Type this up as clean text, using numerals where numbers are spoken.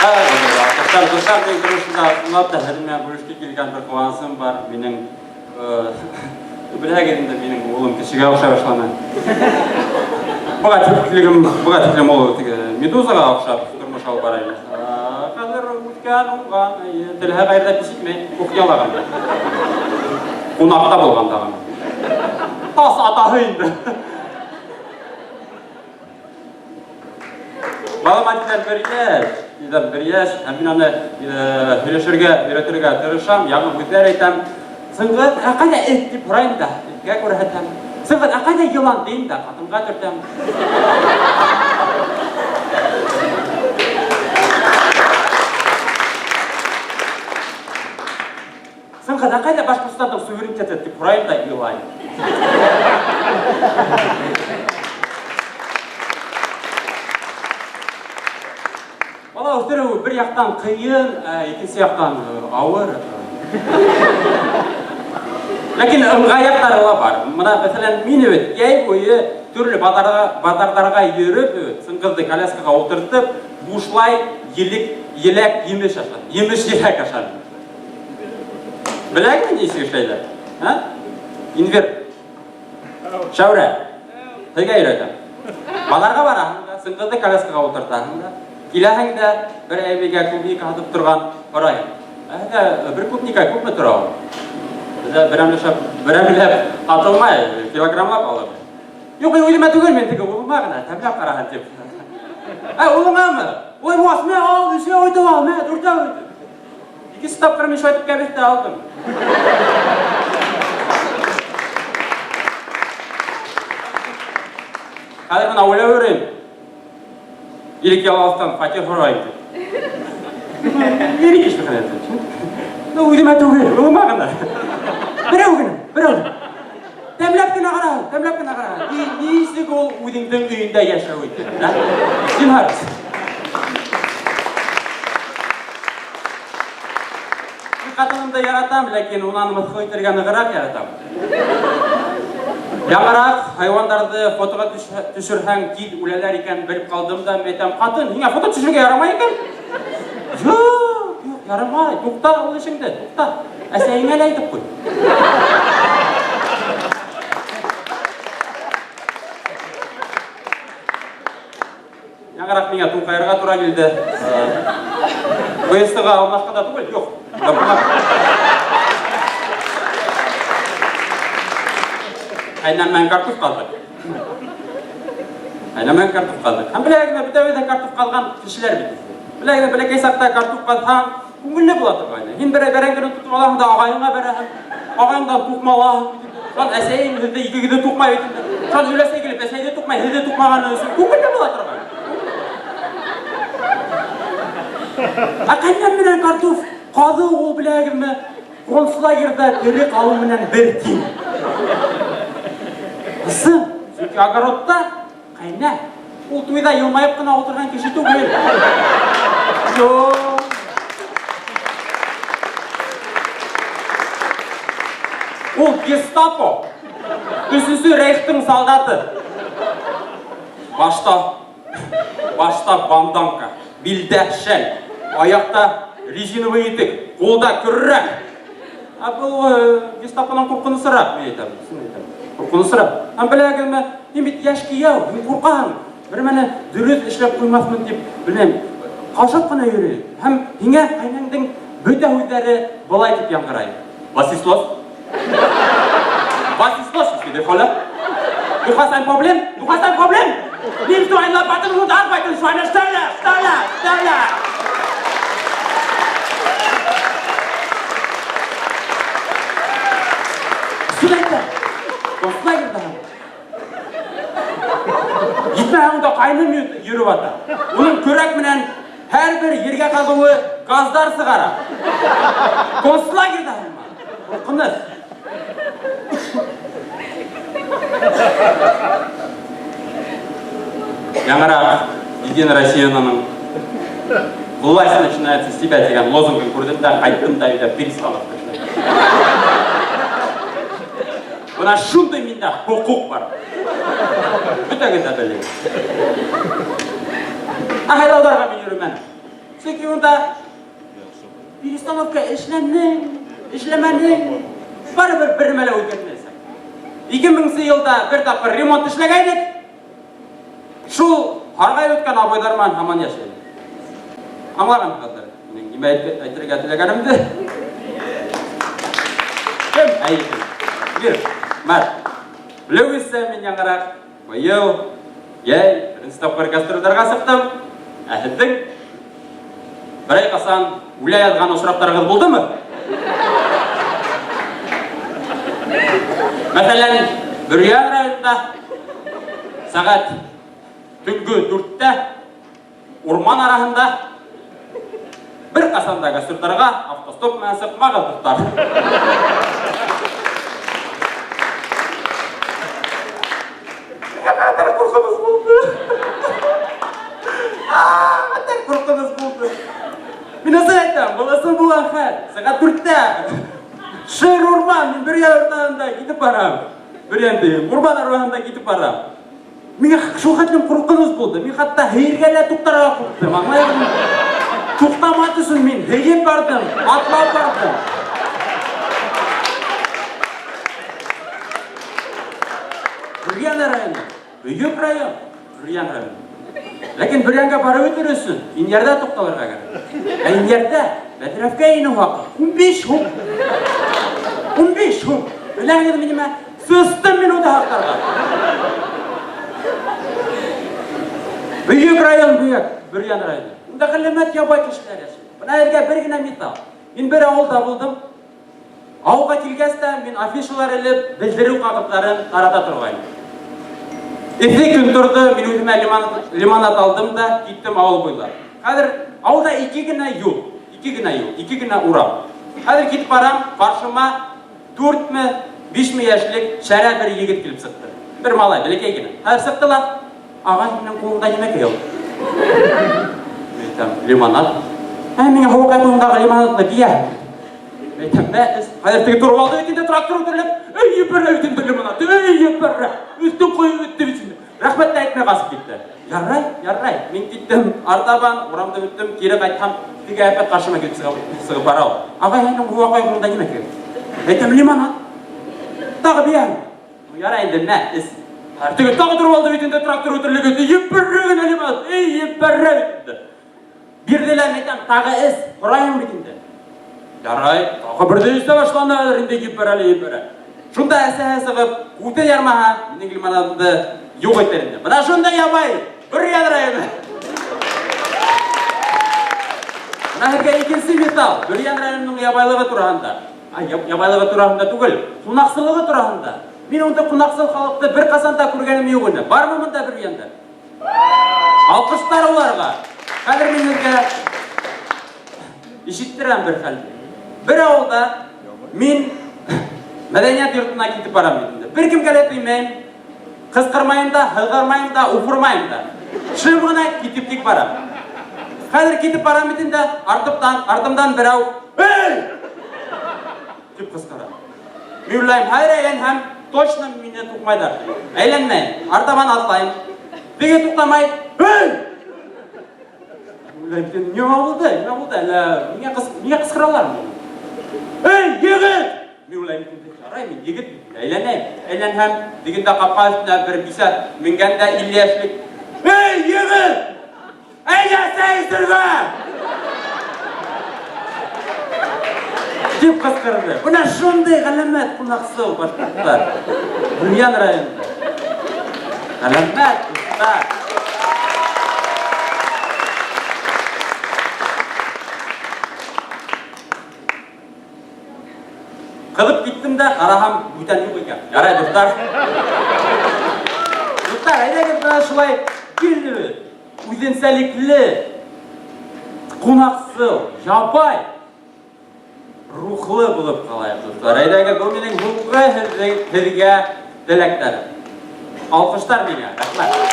Достар дегенде мынада хәлемә бүлешкә килгән бер куансым бар. Минем беләгендә минем улым кешегә охшап башлана. Буга тиклем ул медузага охшап тормыш алып бара иде. Хәзер үткән уңган, телһә гайрәт ишетмәй, кухнялаган. Кунакта булганда гына. Тас атаһы инде. Мәгълүматлар бер яшь, һәм мин аны һөйләшергә, өйрәтергә тырышам, яңа бүләкләр әйтәм. Сыңгыт, кайда эт дип һорайм да, эткә күрһәтәм. Сыңгыт, кайда йылан дим да, хатынга төртәм. Сыңгыт, кайда Башкортстандың суверенитеты дип һорайм да, елайм. Вала өстеру bir яктан кыйын, икенче яктан авыр. Ләкин ыңгаяклары ла бар. Мына мәсәлән, мин яй буе төрле базарларга йөреп, сыңгызды коляскага утыртып, бушлай еләк емеш ашам. Емеш еләк ашам. Беләңме ни эшләйләр? Инвер. Шәүрә. Тегә йөрәтәм. Базарга барам, сыңгызды коляскага утыртам. Киләһәң дә бер әйбегә клубника һатып торган карайым. Бер клубника күпме тора ул? Берәмләп атылмай, килограммлап алып. Юк, уйлама түгел, мен теге улыма гына тәмләп караган дип. Улыңамы? Ой, мосме ал, үзе ойтып ал, мә, дурда. 2 тапкыр мин шайтып кәбетте алдым. Хәзер гына уйлап йөрим. Илек яластан фатир һорайм. Ирек ишне хәзер. Уйлама түгел, улыма гына. Берәү генә. Тәмләп кенә кара. Нисек ул үзеңнең өендә яшәү икән, Зинһар. Хатынымды яратам, ләкин унаны мыскыл итәргә ныграк яратам. Яңарак хайвандарды фотога төшерһәң кил үләләр икән белеп калдым да, әйтәм, хатын, ниңә фото төшерергә ярамай икән? Юк, ярамай. Тукта ул эшеңдә, тукта. Әсәеңә лә әйтеп куй. Яңарак миңа туңкаерга тура килде. ВСТга алмашканда түгел, юк. Aynan kartof kaldık. Hem bilagine bütövede kartof kalgan kişiler bitti. Bilagine bilek hesapta kartof kalsan, ne bulatır kayna. Hin beren günü tutup alalım da ağayına berem. Ağayından tukmalar. Lan eseyin hızda iki gide tukmayı bitti. Lan ülese gelip eseyde tukmayı, hızda tukmağını ölsün. Ne bulatır kayna. Akaynan bilen kartof kadı o bilagine konsula girdi, deri kalımından bir tim. Kızım, çünkü agarotta kayna. Ул туйда йылмайып кына отырган кеше түгел. Жоқ. Ул гестапо. Өсүсү рейхтің солдаты. Башта банданка, билде шәл, аяқта резиновый етік, қолда күррәк. Бұл гестаподан қорқынысырақ, мен айтамын. Қорқынысырақ. Біләгілме, мен бит яшки яу, мен қорқам. Bir mene dürüst işlep koymasın deyip, bilmem, kavşap kına yürüyüm. Hem hine kaynandın büte huyları bolay deyip yankırayım. Was ist los? Ich bin voller. Du hast ein Problem? Nimmst du einen Labatten und arbeitest zu einer Stelle? Dostlar da. Gitme hanımda kaynım yürü vata. Onun körek menen her bir yerge kaldığı gazlar sigara. Konsula girdi hanıma. Korkunuz. Яңырақ Единая Россияның власть начинается с себя деген лозунгын көрдім да, қайттым да, пересталып başladım. Buna şunday mende hukuk var. Bütün gün de bileyim. Ahaylavlarga men yürümen. Секундда перестановка эшләмәнең. Барыбер бер мәле үткәрмәсәк. 2000 елда бер тапкыр ремонт эшләгәйдек. Шул харгай үткән абайдарман һаман яшәй. Аңлаган хәзер. Мин нимә әйтергә теләгәнемне. Кем әйтер? Бир. Мәр. Лүгесе мин яңарак. Быел яй инстапкар гастрольләргә сыктым. Әһедең бер ай касан үлә язган очракларыгыз булдымы? Мәсәлән, Бөрьян районында сәгать төнге 4-тә урман арасында бер касанда гастрольләргә автостоп менән сыкмагыз дуслар. Мин әйтәм, буласын булган хәл. Сәгать 4-тә Шыр урман, мин Бөрьян урманында китеп барам. Бөрьян урман арасында китеп барам. Миңа шул хәтлем куркыныч булды. Мин хәтта һәйргәлә туктарга курктым. Аңлайсыңмы? Туктамады өчен мин һәйеп бардым, атлап бардым. Бөрьян районы, Бөек район, Бөрьян районы. Ләкин Бөрьянга барып үтер өчен Инярда тукталырга кирәк. Инярда Бәдрәфкә ине вакыт 15 сум. 15 сум. Беләңез минемә сөстем минуты хактарга. Бөек район бөек, Бөрьян районы. Унда галәмәт ябай кешеләр яши. Бuna ергә бер генә мисал. Мин бер авылда булдым. Авылга килгәстә мин афишалар элеп, белдерү кагытларын тарата торгайным. 2 көн торды, мин үземә лимонад алдым да киттем авыл буйлап. Хәзер авылда 2 генә юл, 2 генә урам. Хәзер китеп барам, каршыма 4-5 яшьлек шәрә бер егет килеп сыкты. Бер малай, бәләкәй генә. Хәзер сыктылар. Ага, минем кулымда нимә кыйыл? Әйтәм, лимонад. Миңа һавага кулымдагы лимонадны бия. Әйтәм, мәс, хәзер теге турвалды өтендә трактор үтерлеп, өй бер өтендә лимонад, өй бер. Үстен куеп үтте бит. Рәхмәт әйтмәй касып китте. Яррай. Мин киттем, артабан урамда үттем, кире кайтам, теге әпәт каршыма килеп сыгып барау. Ага, минем һавага кулымда нимә кыйыл? Әйтәм, лимонад. Тагы бия. Ярай инде, мәс. Теге тагы турвалды өтендә трактор үтерлеп, өй бер генә лимонад, өй бер. Бирделәр, әйтәм, тагы эс, курайым бит инде. Ярай, тагы бер дә истә башланды, инде ебер. Шунда әсәһе сыгып, үтә ярмаһа, минең лимонадымды юк итәр инде. Менә шунда ябай, Бөрьян районы. Менә һәргә икенче мисал, Бөрьян районының ябайлыгы турында. Ябайлыгы турында түгел, кунаксылыгы турында. Мин унда кунаксыл халыкты бер касанда күргәнем юк инде. Бармы монда Бөрьяндә? Алкыштар уларга. Хәзер минемгә ишеттерәм бер хәл. Бер авылда мин мәдәният йортына китеп барам инде. Бер кемгә дә тыймыйм. Кыскырмайым да, хыгырмайым да, уфырмайым да. Шым гына китеп тик барам. Хәзер китеп барам инде, артымдан берәү "Эй!" дип кыскыра. Мин уйлайм, хәзер һәм точно мине тукмайдар. Әйләнмәйм, артабан атлайм. Теге туктамай, "Эй!" Уйлайм, "Нема булды? Миңа кыскыралармы?" "Эй, егет!" Мин уйлайм, "Ярай, мин егет, әйләнәм. Дигәндә капка өстенә бер бисәт, мингәндә 50 яшьлек. "Эй, егет! Әйләсәйсезме?" дип кыскырды. Менә шундый галәмәт кунаксыл башкортлар. Бөрьян районында. Галәмәт дуслар. Кылып киттем дә, карагам, бүтән юк икән. Ярай, дуслар. Дуслар, әйдәгез менә шулай килдебез. Үзенчәлекле, кунаксыл, ябай, рухлы булып калайык, дуслар. Әйдәгез, бу минең һезгә теләктәр. Алкыштар миңа. Рәхмәт.